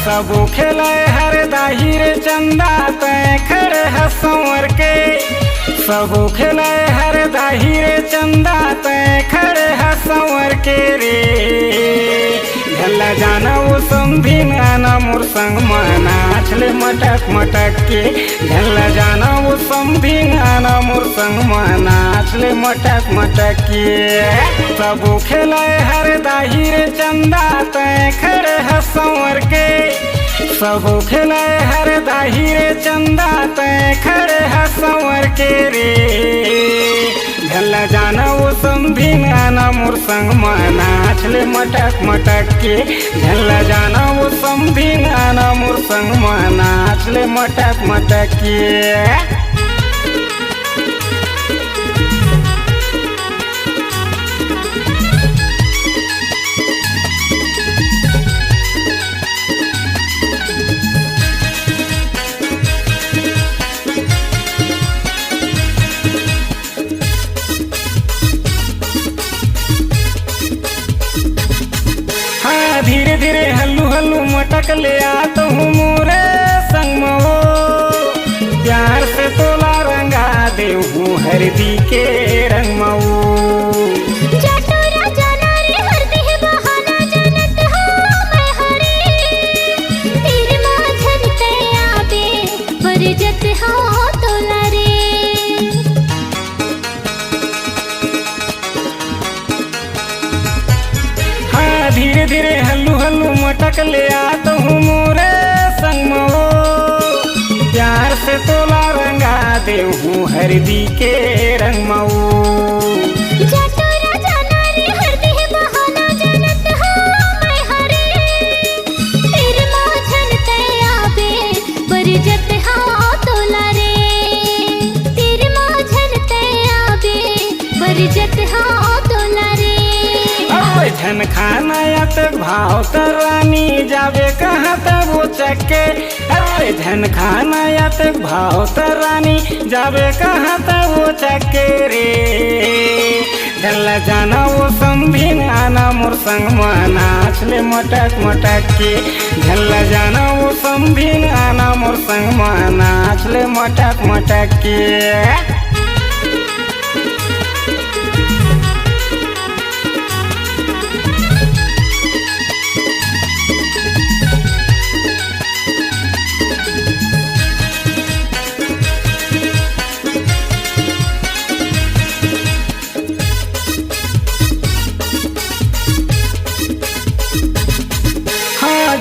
सबो खेले हर दाहिर चंदा तय खड़े है संवर के। सबो खेले हर दाहिर चंदा तय खड़े है संवर के रे। झल्ला जाना वो समझी नाना मोर संग नाचले मटक मटक के। झल्ला जाना वो समझी नाना मोर संग नाचले मटक मटक के। सबो खेले हर दाहिर चंदा तय खड़े है संवर के। सबो खेले हर दाहिर चंदा तय खड़े है संवर के रे। झल्ला जाना वो समझी नाना मोर संग नाचले मटक मटक के। झल्ला जाना वो समझी नाना मोर संग नाचले मटक मटक के। धीरे धीरे हल्लू हल्लू मटक ले आता हूँ मोरे संग मऊ। प्यार से तोला रंगा दे हूँ हरदी के रंग मऊ। धीरे धीरे हल्लू हल्लू मटक ले आता हूँ मोरे संग मऊ। प्यार से तोला रंगा दे हूँ हरदी के रंग मऊ। झन खाना या तक भाव रानी जावे कहाँ तक वो चक्के। अरे झन खाना या तक भाव रानी जावे कहाँ तक वो चक्के रे। झल्ला जाना वो समझी नाना मोर संग नाचले मटक मटक के। झल्ला जाना वो समझी नाना मोर संग नाचले मटक मटक के।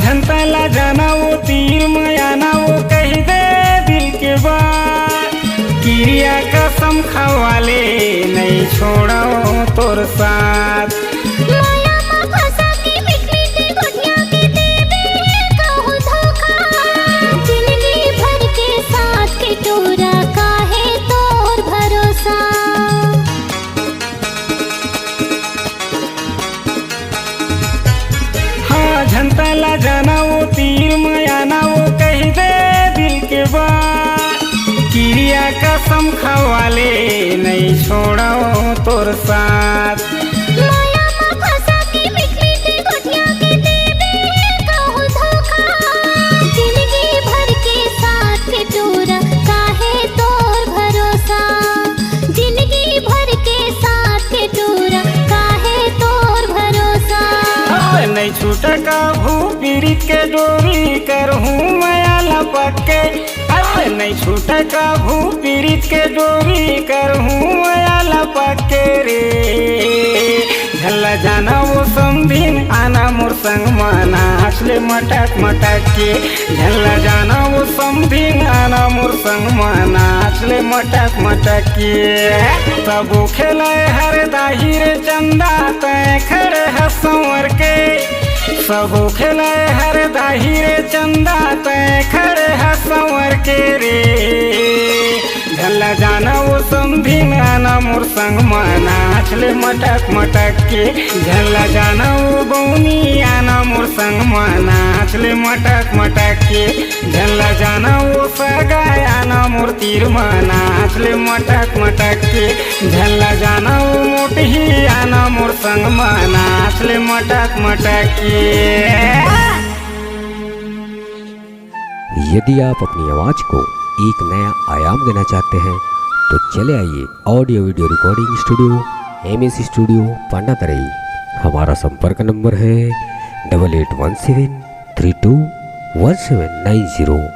झंतला जाना वो तीर मयाना वो कही दे दिल के बात। क्रिया कसम खवाले नहीं छोड़ो तोर साथ। झंतला जाना वो तीर मयाना वो कही दे दिल के बात। क्रिया कसम खवाले नहीं छोड़ो तोर साथ। नहीं छूटा का भू पीड़ित के डोरी करहूँ माया लपके। अरे नहीं छूटा का भू पीड़ित के डोरी करहूँ माया लपके रे। झल्ला जाना वो समझी आना मोर संग नाचले मटक मटक के। झल्ला जाना वो समझी आना मोर संग नाचले मटक मटक के। सबो खेले हर दाहिर चंदा तय खड़े है संवर के। सबो खेले हर दाहिर चंदा तय खड़े है संवर के रे। झल्ला जाना वो समझी नाना मोर संग नाचले मटक मटक के। झल्ला जाना वो बौनी आना मोर संग नाचले मटक मटक के। झल्ला जाना वो सगाय आना मोर तीर नाचले मटक मटक के। झल्ला जाना वो मोटही आना मोर संग नाचले मटक मटक के। यदि आप अपनी आवाज़ को एक नया आयाम देना चाहते हैं तो चले आइए audio video recording studio MS studio Pandatarai. हमारा संपर्क नंबर है 8817321790।